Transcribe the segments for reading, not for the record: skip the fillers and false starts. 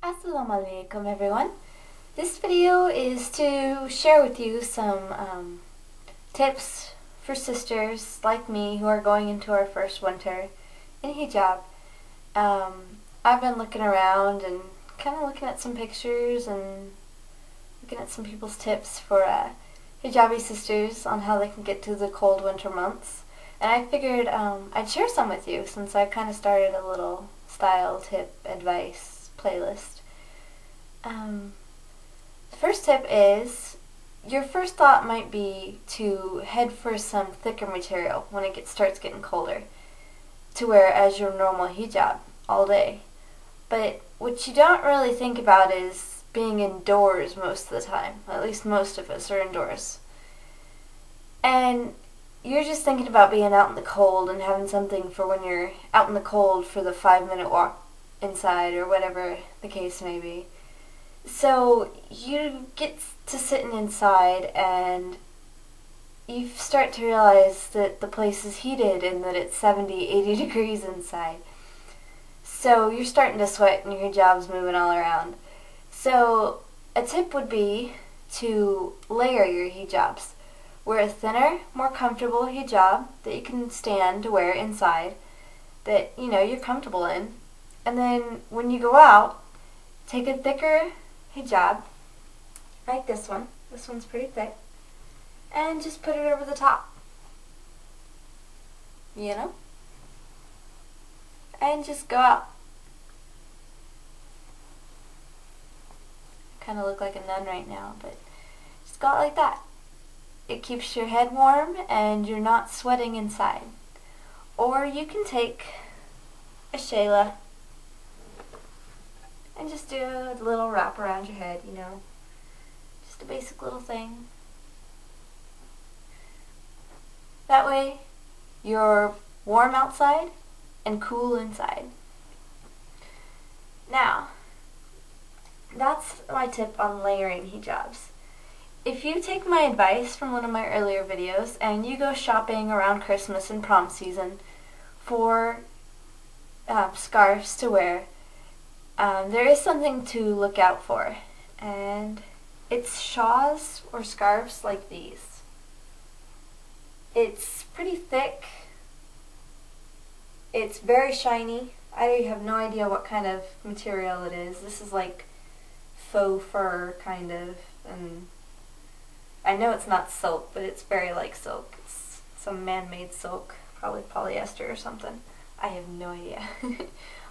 Assalamu alaikum everyone. This video is to share with you some tips for sisters like me who are going into our first winter in hijab. I've been looking around and kind of looking at some pictures and looking at some people's tips for hijabi sisters on how they can get through the cold winter months. And I figured I'd share some with you since I kind of started a little style tip advice playlist. The first tip is your first thought might be to head for some thicker material when it starts getting colder to wear as your normal hijab all day. But what you don't really think about is being indoors most of the time. At least most of us are indoors. And you're just thinking about being out in the cold and having something for when you're out in the cold for the 5-minute walk inside or whatever the case may be. So you get to sitting inside and you start to realize that the place is heated and that it's 70, 80 degrees inside. So you're starting to sweat and your hijab's moving all around. So a tip would be to layer your hijabs. Wear a thinner, more comfortable hijab that you can stand to wear inside that you're comfortable in. And then when you go out, take a thicker hijab, like this one. This one's pretty thick. And just put it over the top. And just go out. Kind of look like a nun right now, but just go out like that. It keeps your head warm and you're not sweating inside. Or you can take a shayla and just do a little wrap around your head, just a basic little thing. That way you're warm outside and cool inside. Now, that's my tip on layering hijabs. If you take my advice from one of my earlier videos and you go shopping around Christmas and prom season for scarves to wear, there is something to look out for, and it's shawls or scarves like these. It's pretty thick, it's very shiny. I have no idea what kind of material it is. This is like faux fur kind of, and I know it's not silk, but it's very like silk. It's some man-made silk, probably polyester or something. I have no idea.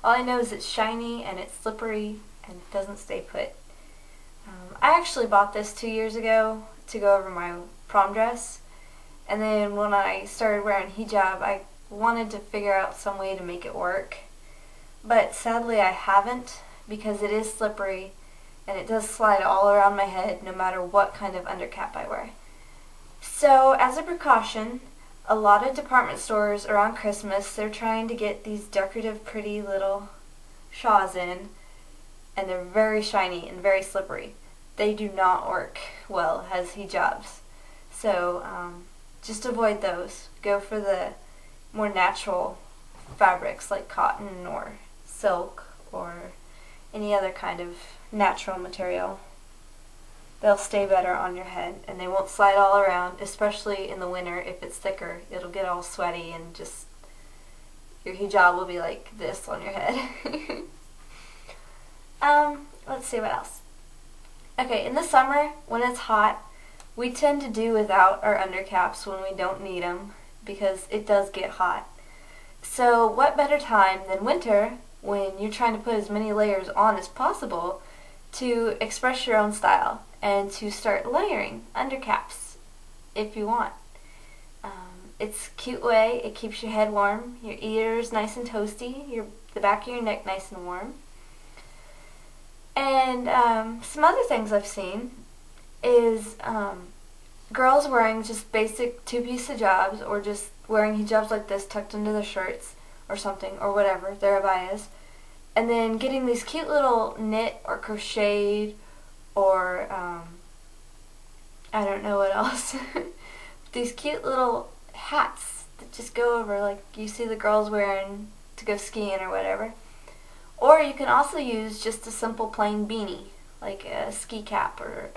All I know is it's shiny and it's slippery and it doesn't stay put. I actually bought this 2 years ago to go over my prom dress, and then when I started wearing hijab I wanted to figure out some way to make it work, but sadly I haven't, because it is slippery and it does slide all around my head no matter what kind of undercap I wear. So as a precaution, a lot of department stores around Christmas, they're trying to get these decorative pretty little shawls in, and they're very shiny and very slippery. They do not work well as hijabs. So just avoid those. Go for the more natural fabrics like cotton or silk or any other kind of natural material. They'll stay better on your head and they won't slide all around, especially in the winter. If it's thicker, it'll get all sweaty and just your hijab will be like this on your head. Let's see what else. Okay, in the summer when it's hot, we tend to do without our undercaps when we don't need them because it does get hot. So what better time than winter, when you're trying to put as many layers on as possible, to express your own style and to start layering undercaps if you want. It's a cute way. It keeps your head warm, your ears nice and toasty, the back of your neck nice and warm. And some other things I've seen is girls wearing just basic two-piece hijabs, or just wearing hijabs like this tucked into their shirts or something, or whatever, their abayas, and then getting these cute little knit or crocheted or I don't know what else, these cute little hats that just go over, like you see the girls wearing to go skiing or whatever. Or you can also use just a simple plain beanie, like a ski cap, or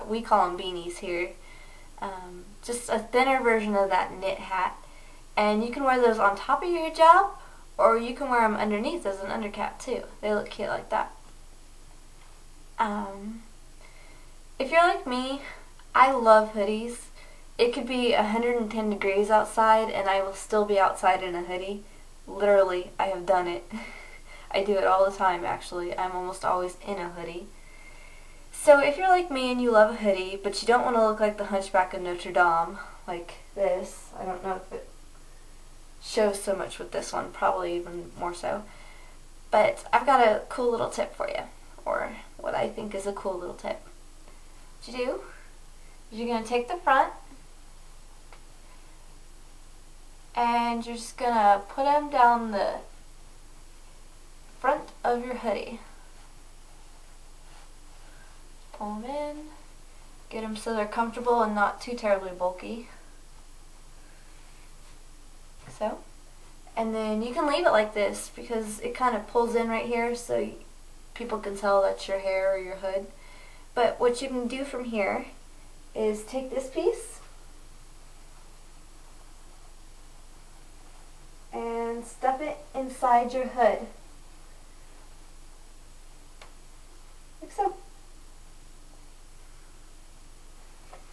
we call them beanies here. Just a thinner version of that knit hat. And you can wear those on top of your hijab, or you can wear them underneath as an undercap too. They look cute like that. If you're like me, I love hoodies. It could be 110 degrees outside and I will still be outside in a hoodie. Literally, I have done it. I do it all the time actually. I'm almost always in a hoodie. So if you're like me and you love a hoodie, but you don't want to look like the Hunchback of Notre Dame, like this, I don't know if it shows so much with this one, probably even more so, but I've got a cool little tip for you, or what I think is a cool little tip. What you do is you're going to take the front and you're just going to put them down the front of your hoodie. Pull them in, get them so they're comfortable and not too terribly bulky. So, and then you can leave it like this because it kind of pulls in right here so people can tell that's your hair or your hood. But what you can do from here is take this piece and stuff it inside your hood, like so.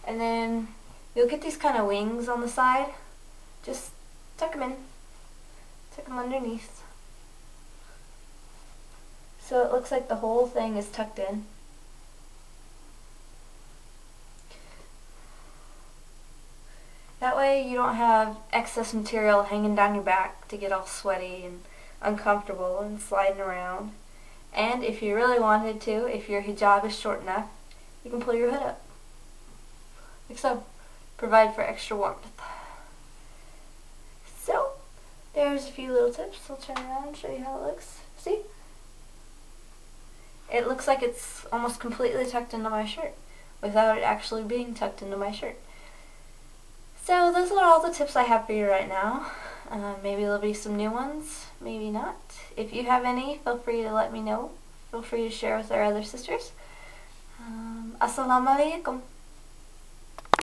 And then you'll get these kind of wings on the side. Just tuck them in. Tuck them underneath. So it looks like the whole thing is tucked in. That way you don't have excess material hanging down your back to get all sweaty and uncomfortable and sliding around. And if you really wanted to, if your hijab is short enough, you can pull your hood up. Like so. Provide for extra warmth. So, there's a few little tips. I'll turn around and show you how it looks. See? It looks like it's almost completely tucked into my shirt without it actually being tucked into my shirt. So those are all the tips I have for you right now. Maybe there'll be some new ones, maybe not. If you have any, feel free to let me know. Feel free to share with our other sisters. Assalamu alaikum.